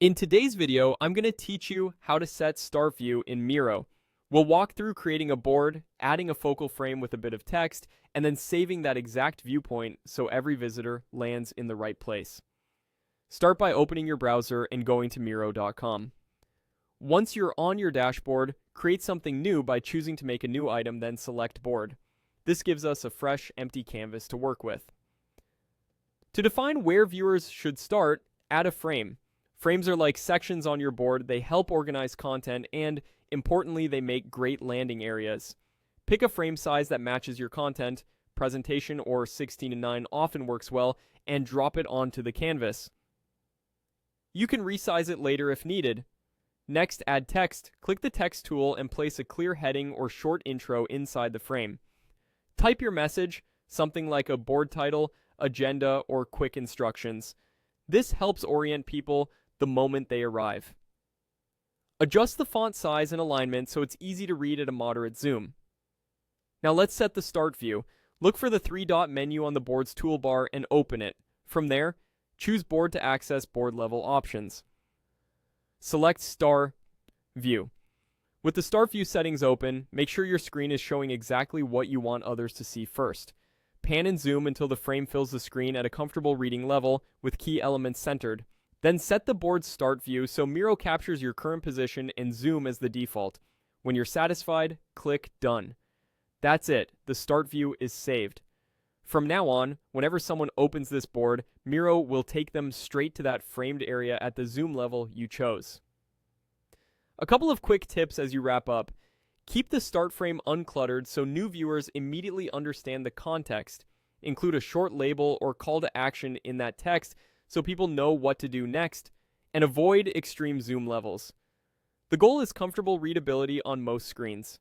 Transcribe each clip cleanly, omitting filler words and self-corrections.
In today's video, I'm going to teach you how to set start view in Miro. We'll walk through creating a board, adding a focal frame with a bit of text, and then saving that exact viewpoint so every visitor lands in the right place. Start by opening your browser and going to Miro.com. Once you're on your dashboard, create something new by choosing to make a new item, then select board. This gives us a fresh, empty canvas to work with. To define where viewers should start, add a frame. Frames are like sections on your board. They help organize content and, importantly, they make great landing areas. Pick a frame size that matches your content. Presentation or 16:9 often works well, and drop it onto the canvas. You can resize it later if needed. Next, add text. Click the text tool and place a clear heading or short intro inside the frame. Type your message, something like a board title, agenda, or quick instructions. This helps orient people the moment they arrive. Adjust the font size and alignment so it's easy to read at a moderate zoom. Now let's set the start view. Look for the three-dot menu on the board's toolbar and open it. From there, choose board to access board level options. Select Start View. With the Start View settings open, make sure your screen is showing exactly what you want others to see first. Pan and zoom until the frame fills the screen at a comfortable reading level with key elements centered. Then set the board's start view so Miro captures your current position and zoom as the default. When you're satisfied, click Done. That's it. The start view is saved. From now on, whenever someone opens this board, Miro will take them straight to that framed area at the zoom level you chose. A couple of quick tips as you wrap up. Keep the start frame uncluttered so new viewers immediately understand the context. Include a short label or call to action in that text so people know what to do next, and avoid extreme zoom levels. The goal is comfortable readability on most screens.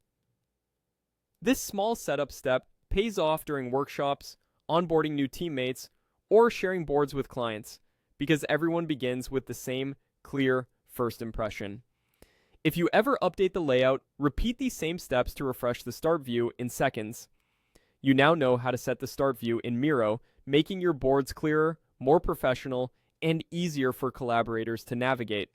This small setup step pays off during workshops, onboarding new teammates, or sharing boards with clients, because everyone begins with the same clear first impression. If you ever update the layout, repeat these same steps to refresh the start view in seconds. You now know how to set the start view in Miro, making your boards clearer, more professional, and easier for collaborators to navigate.